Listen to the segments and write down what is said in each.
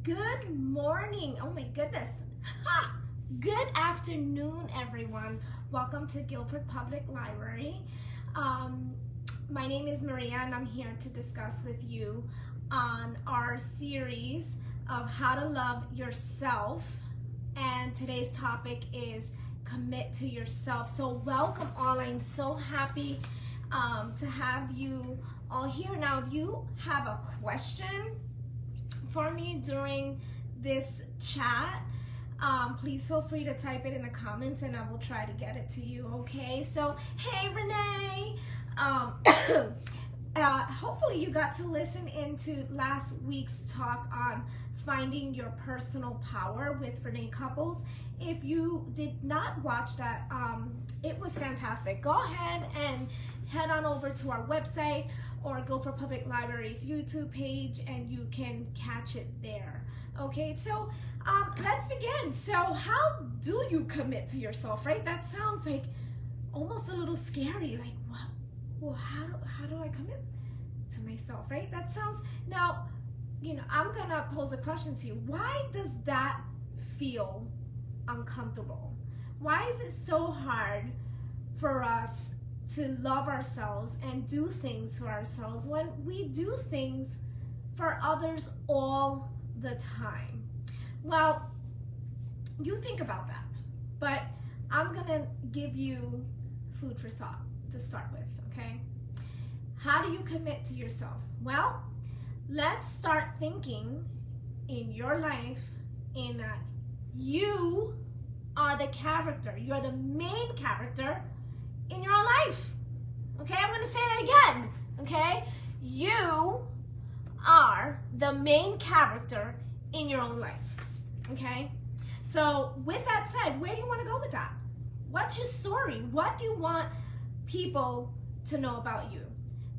Good morning. Oh my goodness. Good afternoon, everyone. Welcome to Guilford Public Library. My name is Maria, and I'm here to discuss with you on our series of how to love yourself. And today's topic is commit to yourself. So welcome all. I'm so happy to have you all here. Now, if you have a question for me during this chat, please feel free to type it in the comments and I will try to get it to you, okay? So, hey Renee, hopefully you got to listen into last week's talk on finding your personal power with Renee Couples. If you did not watch that, it was fantastic. Go ahead and head on over to our website or Guilford Public Library's YouTube page and you can catch it there. Okay, so let's begin. So how do you commit to yourself, right? That sounds like almost a little scary. Like, what? Well, how do I commit to myself, right? That sounds, now, I'm gonna pose a question to you. Why does that feel uncomfortable? Why is it so hard for us to love ourselves and do things for ourselves when we do things for others all the time? Well, you think about that, but I'm gonna give you food for thought to start with, okay? How do you commit to yourself? Well, let's start thinking in your life in that you are the character. You're the main character in your life. Okay, I'm gonna say that again. Okay, you are the main character in your own life. Okay, so with that said, where do you want to go with that? What's your story? What do you want people to know about you?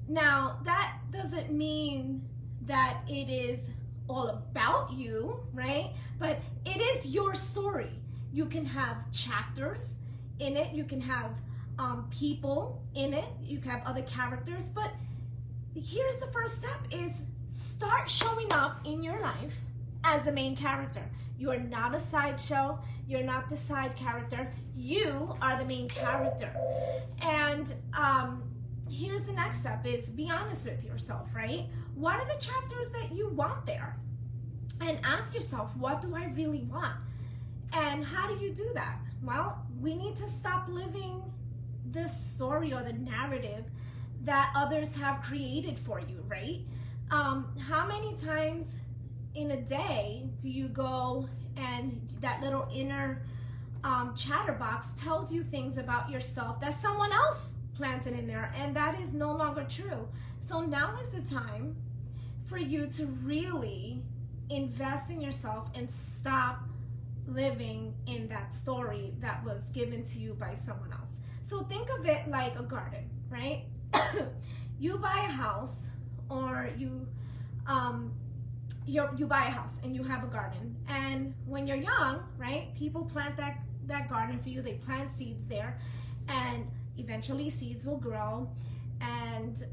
Now, that doesn't mean that it is all about you, right? But it is your story. You can have chapters in it. You can have people in it. You can have other characters. But here's the first step is start showing up in your life as the main character. You are not a sideshow. You're not the side character. You are the main character. And here's the next step is be honest with yourself, right? What are the chapters that you want there? And ask yourself, what do I really want? And how do you do that? Well, we need to stop living the story or the narrative that others have created for you, right? How many times in a day do you go and that little inner chatterbox tells you things about yourself that someone else planted in there, and that is no longer true? So now is the time for you to really invest in yourself and stop living in that story that was given to you by someone else. So think of it like a garden, right? You buy a house, or you buy a house and you have a garden, and when you're young, right, people plant that garden for you. They plant seeds there, and eventually seeds will grow, and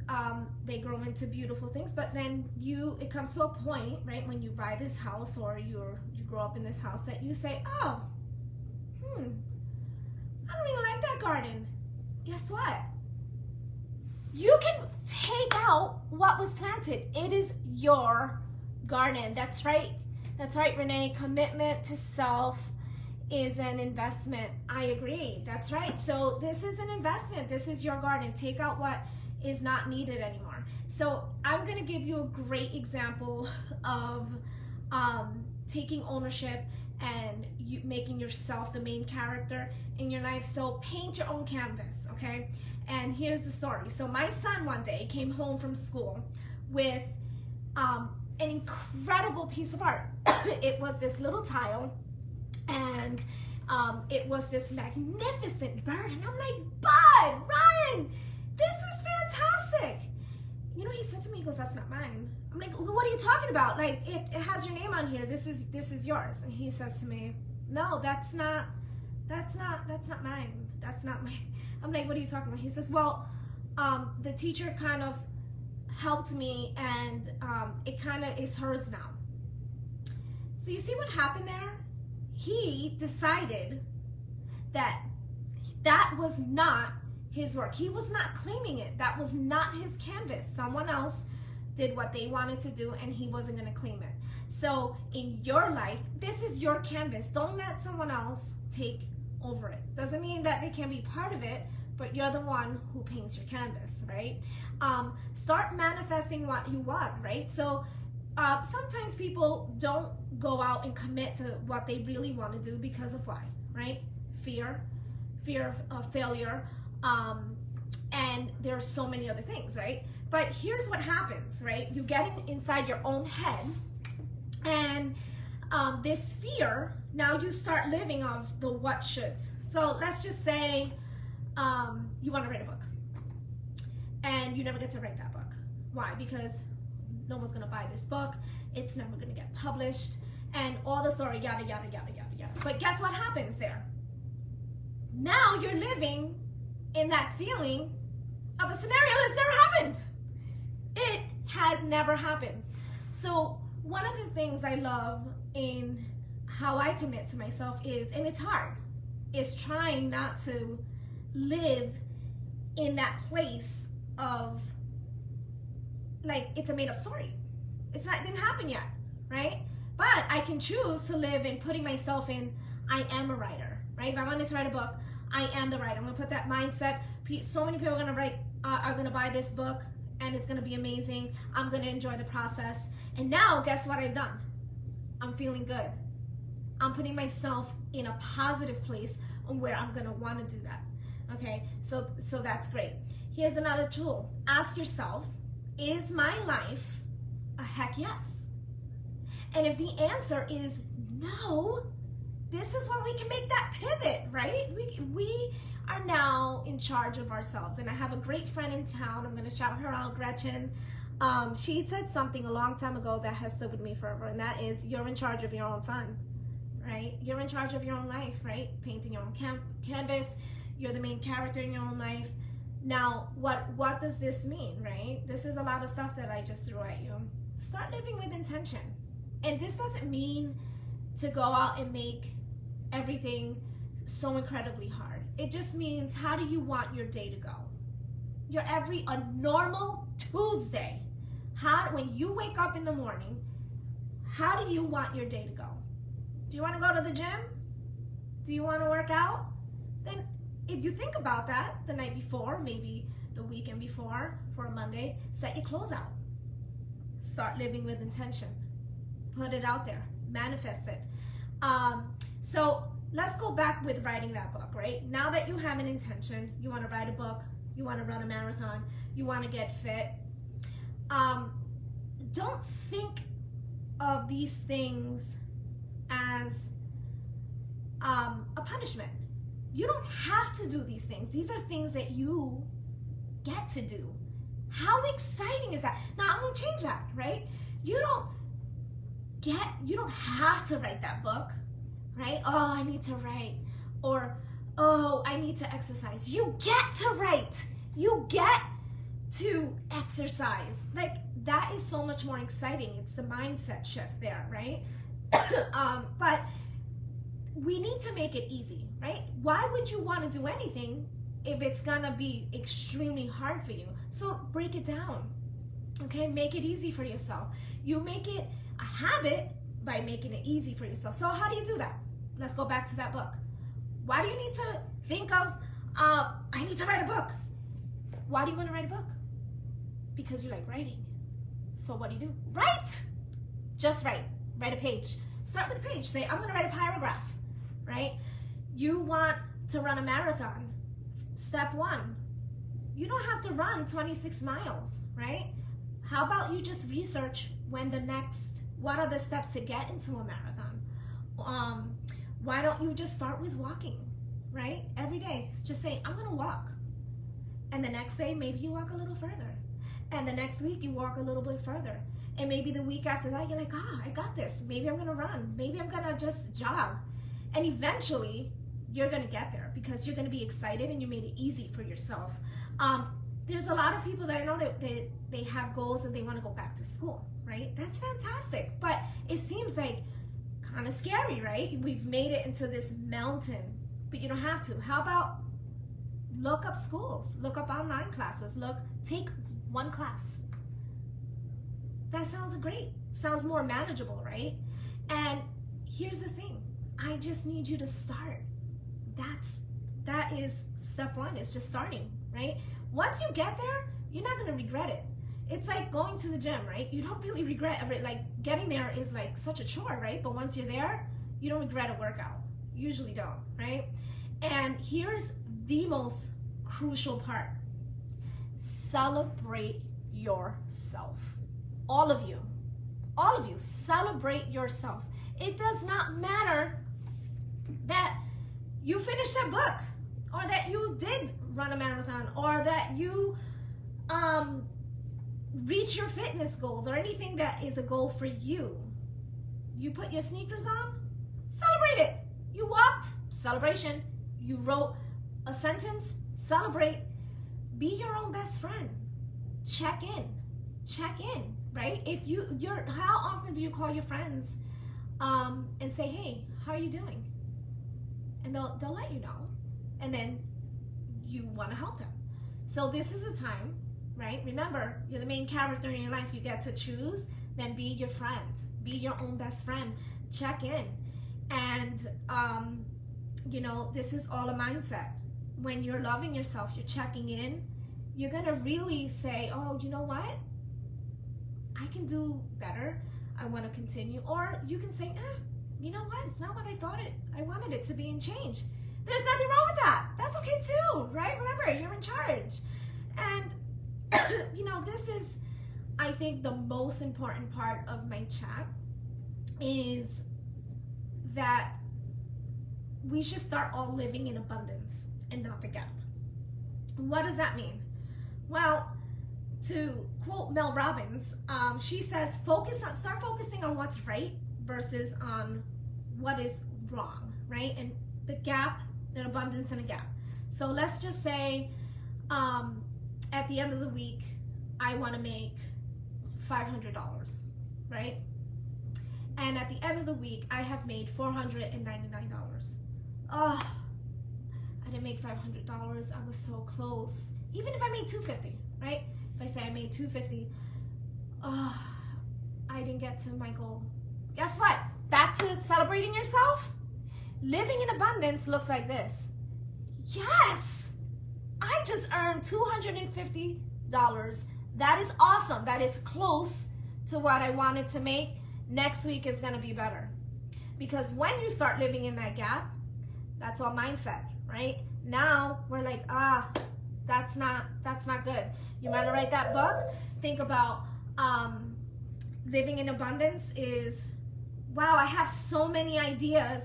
they grow into beautiful things. But then it comes to a point, right, when you buy this house or you grow up in this house, that you say, oh, I don't really like that garden. Guess what? You can take out what was planted. It is your garden. That's right. That's right, Renee. Commitment to self is an investment. I agree. That's right. So this is an investment. This is your garden. Take out what is not needed anymore. So I'm going to give you a great example of taking ownership and you making yourself the main character in your life. So paint your own canvas, okay? And here's the story. So my son one day came home from school with an incredible piece of art. It was this little tile, and it was this magnificent bird. And I'm like, Bud, Ryan, this is fantastic. He said to me, he goes, that's not mine. I'm like, what are you talking about? Like, it has your name on here. This is yours. And he says to me, no, that's not mine. That's not mine. I'm like, what are you talking about? He says, well, the teacher kind of helped me, and it kind of is hers now. So you see what happened there? He decided that that was not his work. He was not claiming it. That was not his canvas. Someone else did what they wanted to do and he wasn't going to claim it. So in your life, this is your canvas. Don't let someone else take over it. Doesn't mean that they can be part of it, but you're the one who paints your canvas, right? Start manifesting what you want, right? So sometimes people don't go out and commit to what they really want to do because of why, right? Fear of failure, and there are so many other things, right? But here's what happens, right? You get inside your own head, and this fear, now you start living off the what shoulds. So let's just say you want to write a book, and you never get to write that book. Why? Because no one's going to buy this book, it's never going to get published, and all the story, yada, yada, yada, yada, yada. But guess what happens there? Now you're living in that feeling of a scenario that's never happened. It has never happened. So one of the things I love in how I commit to myself is, and it's hard, is trying not to live in that place of like it's a made-up story. It didn't happen yet, right? But I can choose to live in putting myself in, I am a writer, right? If I wanted to write a book, I am the writer. I'm gonna put that mindset. So many people are gonna buy this book, and it's gonna be amazing. I'm gonna enjoy the process. And now, guess what I've done? I'm feeling good. I'm putting myself in a positive place where I'm gonna wanna do that. Okay, so that's great. Here's another tool. Ask yourself, is my life a heck yes? And if the answer is no, this is where we can make that pivot, right? We are now in charge of ourselves. And I have a great friend in town. I'm going to shout her out, Gretchen. She said something a long time ago that has stuck with me forever, and that is, you're in charge of your own fun, right? You're in charge of your own life, right? Painting your own canvas. You're the main character in your own life. Now, what does this mean, right? This is a lot of stuff that I just threw at you. Start living with intention. And this doesn't mean to go out and make everything so incredibly hard. It just means, how do you want your day to go? A normal Tuesday. When you wake up in the morning, how do you want your day to go? Do you want to go to the gym? Do you want to work out? Then if you think about that the night before, maybe the weekend before, for a Monday, set your clothes out. Start living with intention. Put it out there. Manifest it. So let's go back with writing that book, right? Now that you have an intention, you want to write a book, you want to run a marathon, you want to get fit. Don't think of these things as a punishment. You don't have to do these things. These are things that you get to do. How exciting is that? Now I'm going to change that, right? You don't have to write that book, right? Oh, I need to write, or oh, I need to exercise. You get to write. You get to exercise. Like, that is so much more exciting. It's the mindset shift there, right? But we need to make it easy, right? Why would you want to do anything if it's gonna be extremely hard for you? So break it down, okay? Make it easy for yourself. You make it a habit by making it easy for yourself. So how do you do that? Let's go back to that book. Why do you need to think of, I need to write a book? Why do you want to write a book? Because you like writing. So what do? Write! Just write. Write a page. Start with a page. Say, I'm going to write a paragraph, right? You want to run a marathon. Step 1. You don't have to run 26 miles, right? How about you just research what are the steps to get into a marathon? Why don't you just start with walking, right? Every day, just say, I'm going to walk. And the next day, maybe you walk a little further. And the next week, you walk a little bit further. And maybe the week after that, you're like, I got this. Maybe I'm going to run. Maybe I'm going to just jog. And eventually, you're going to get there because you're going to be excited and you made it easy for yourself. There's a lot of people that I know that they have goals and they want to go back to school, right? That's fantastic. But it seems like kind of scary, right? We've made it into this mountain, but you don't have to. How about look up schools, look up online classes, take one class. That sounds great. Sounds more manageable, right? And here's the thing. I just need you to start. That is step one, is just starting, right? Once you get there, you're not gonna regret it. It's like going to the gym, right? You don't really regret like getting there is like such a chore, right? But once you're there, you don't regret a workout. You usually don't, right? And here's the most crucial part. Celebrate yourself. All of you, celebrate yourself. It does not matter that you finished that book, or that you did run a marathon, or that you reach your fitness goals, or anything that is a goal for you. You put your sneakers on, celebrate it. You walked, celebration. You wrote a sentence, celebrate. Be your own best friend. Check in, right? How often do you call your friends and say, hey, how are you doing? And they'll let you know, and then you want to help them. So this is a time, right? Remember, you're the main character in your life. You get to choose. Then be your friend. Be your own best friend. Check in. And, this is all a mindset. When you're loving yourself, you're checking in, you're going to really say, oh, you know what? I can do better. I want to continue. Or you can say, you know what? It's not what I thought I wanted it to be, and change. There's nothing wrong with that. That's okay too, right? Remember, you're in charge. And, this is, I think, the most important part of my chat is that we should start all living in abundance and not the gap. What does that mean? Well, to quote Mel Robbins, she says, start focusing on what's right versus on what is wrong, right? And the gap, an abundance and a gap. So let's just say at the end of the week, I want to make $500, right? And at the end of the week, I have made $499. Oh, I didn't make $500. I was so close. Even if I made $250, right? If I say I made $250, oh, I didn't get to my goal. Guess what? Back to celebrating yourself. Living in abundance looks like this. Yes, I just earned $250. That is awesome. That is close to what I wanted to make. Next week is going to be better. Because when you start living in that gap, that's all mindset, right? Now we're like, that's not good. You want to write that book? Think about living in abundance is, wow, I have so many ideas.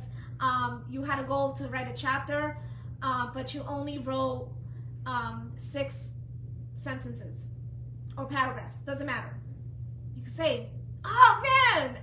You had a goal to write a chapter, but you only wrote 6 sentences or paragraphs. Doesn't matter. You can say, oh man,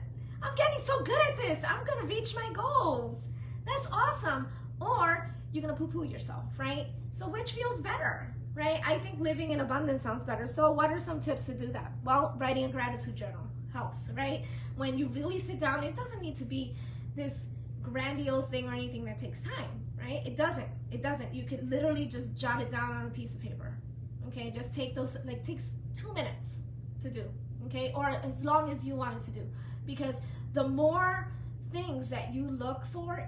I'm getting so good at this. I'm going to reach my goals. That's awesome. Or you're going to poo-poo yourself, right? So which feels better, right? I think living in abundance sounds better. So what are some tips to do that? Well, writing a gratitude journal helps, right? When you really sit down, it doesn't need to be this grandiose thing or anything that takes time, right? It doesn't. You can literally just jot it down on a piece of paper, okay? Just take those, takes 2 minutes to do, okay? Or as long as you want it to do. Because the more things that you look for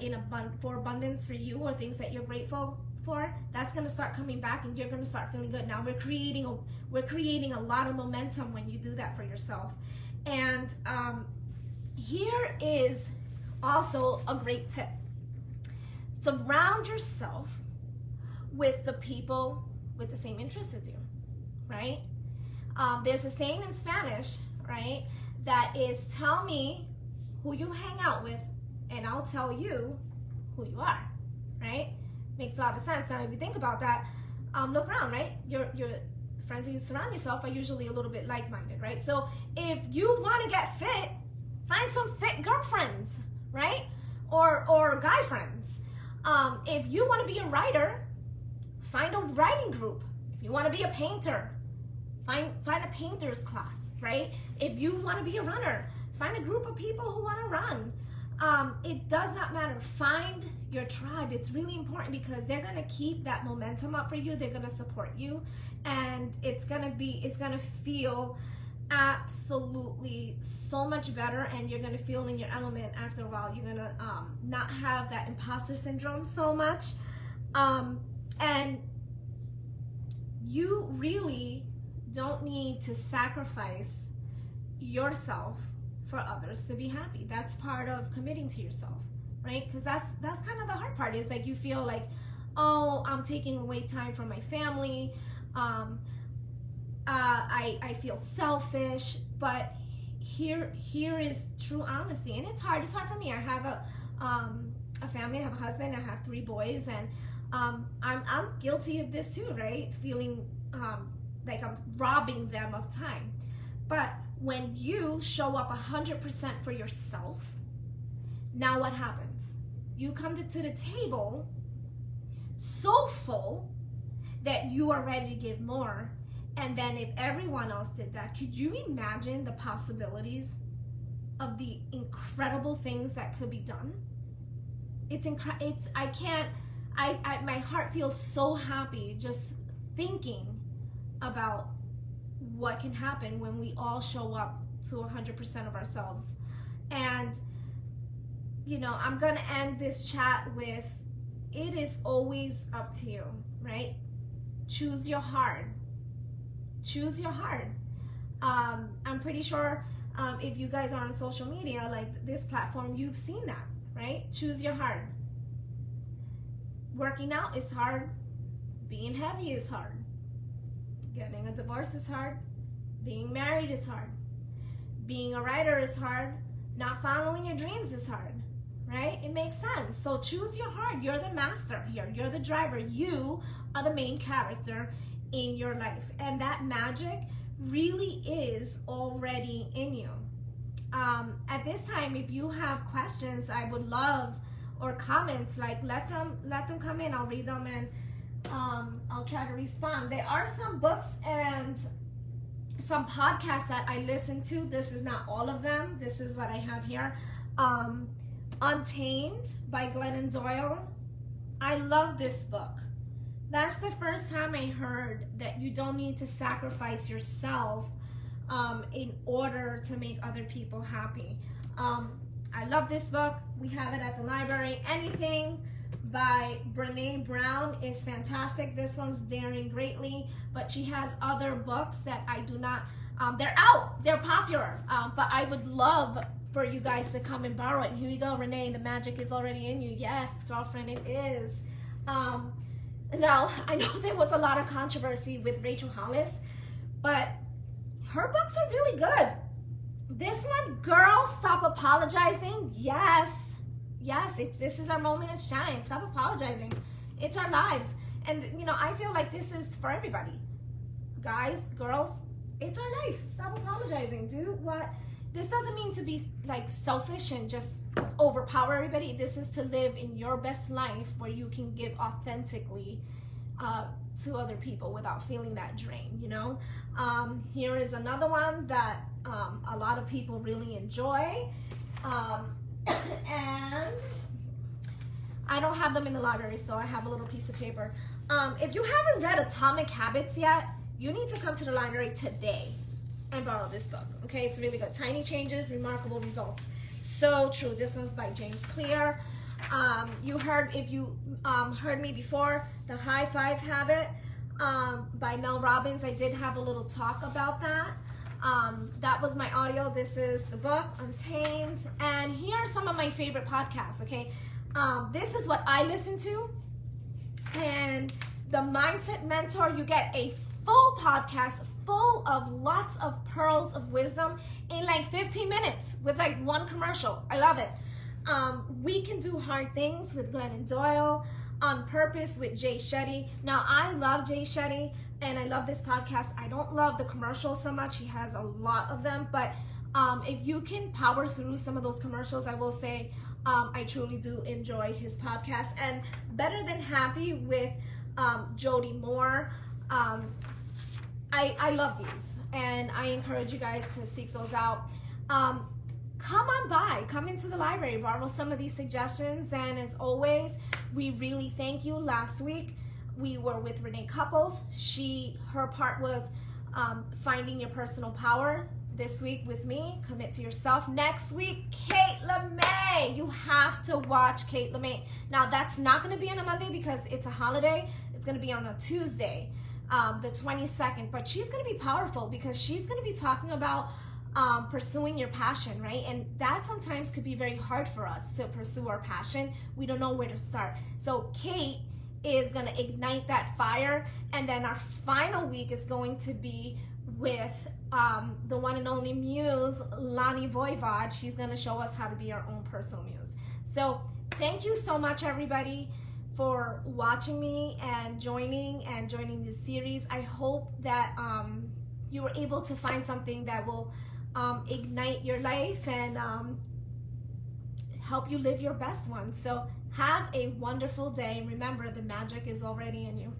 for abundance for you, or things that you're grateful for, that's going to start coming back, and you're going to start feeling good. Now we're creating a lot of momentum when you do that for yourself. And here is also a great tip. Surround yourself with the people with the same interests as you, right? There's a saying in Spanish, right, that is, tell me who you hang out with and I'll tell you who you are, right? Makes a lot of sense. Now if you think about that, look around, right? Your friends that you surround yourself are usually a little bit like-minded, right? So if you want to get fit, find some fit girlfriends, right? Or guy friends. If you want to be a writer, find a writing group. If you want to be a painter, find a painter's class, right? If you want to be a runner, find a group of people who want to run. It does not matter. Find your tribe. It's really important because they're going to keep that momentum up for you. They're going to support you, and it's going to feel absolutely so much better, and you're going to feel in your element after a while. You're going to not have that imposter syndrome so much. And you really don't need to sacrifice yourself for others to be happy. That's part of committing to yourself, right? Because that's kind of the hard part, is like you feel like, oh, I'm taking away time from my family. I feel selfish. But here is true honesty, and it's hard. It's hard for me. I have a family. I have a husband. I have 3 boys, and I'm guilty of this too, right? Feeling like I'm robbing them of time. But when you show up 100% for yourself, now what happens? You come to the table so full that you are ready to give more. And then if everyone else did that, could you imagine the possibilities of the incredible things that could be done? My heart feels so happy just thinking about what can happen when we all show up to 100% of ourselves. And, I'm going to end this chat with, it is always up to you, right? Choose your heart. Choose your heart. I'm pretty sure if you guys are on social media, like this platform, you've seen that, right? Choose your heart. Working out is hard. Being heavy is hard. Getting a divorce is hard. Being married is hard. Being a writer is hard. Not following your dreams is hard, right? It makes sense. So choose your heart. You're the master here. You're the driver. You are the main character in your life. And that magic really is already in you. At this time, if you have questions, I would love, or comments, like let them come in. I'll read them, and I'll try to respond. There are some books and some podcasts that I listen to. This is not all of them. This is what I have here. Untamed by Doyle. I love this book. That's the first time I heard that you don't need to sacrifice yourself in order to make other people happy. I love this book. We have it at the library. Anything by Brene Brown is fantastic. This one's Daring Greatly, but she has other books that I do not, they're out, they're popular, but I would love for you guys to come and borrow it. And here you go, Renee, the magic is already in you. Yes, girlfriend, it is. Now, I know there was a lot of controversy with Rachel Hollis, but her books are really good. This one, Girl, Stop Apologizing. Yes, this is our moment to shine. Stop apologizing. It's our lives. And, I feel like this is for everybody. Guys, girls, it's our life. Stop apologizing. Do what? This doesn't mean to be like selfish and just overpower everybody. This is to live in your best life where you can give authentically to other people without feeling that drain, Here is another one that a lot of people really enjoy. And I don't have them in the library, so I have a little piece of paper. If you haven't read Atomic Habits yet, you need to come to the library today and borrow this book, okay? It's really good. Tiny Changes, Remarkable Results. So true. This one's by James Clear. If you heard me before, The High Five Habit by Mel Robbins. I did have a little talk about that. That was my audio. This is the book, Untamed. And here are some of my favorite podcasts, okay? This is what I listen to. And the Mindset Mentor, you get a full podcast full of lots of pearls of wisdom in like 15 minutes with like one commercial. I love it. We Can Do Hard Things with Glennon Doyle. On Purpose with Jay Shetty. Now, I love Jay Shetty, and I love this podcast. I don't love the commercials so much. He has a lot of them, but if you can power through some of those commercials, I will say I truly do enjoy his podcast. And Better Than Happy with Jody Moore. I love these, and I encourage you guys to seek those out. come on by, come into the library, borrow some of these suggestions. And as always, we really thank you. Last week we were with Renee Couples. Her part was finding your personal power. This week with me, commit to yourself. Next week, Kate LeMay. You have to watch Kate LeMay. Now that's not going to be on a Monday because it's a holiday. It's going to be on a Tuesday, the 22nd. But she's going to be powerful because she's going to be talking about pursuing your passion, right? And that sometimes could be very hard for us to pursue our passion. We don't know where to start. So Kate is going to ignite that fire. And then our final week is going to be with the one and only muse, Lani Voivod. She's going to show us how to be our own personal muse. So thank you so much, everybody, for watching me and joining this series. I hope that you were able to find something that will ignite your life and help you live your best one. So have a wonderful day. Remember, the magic is already in you.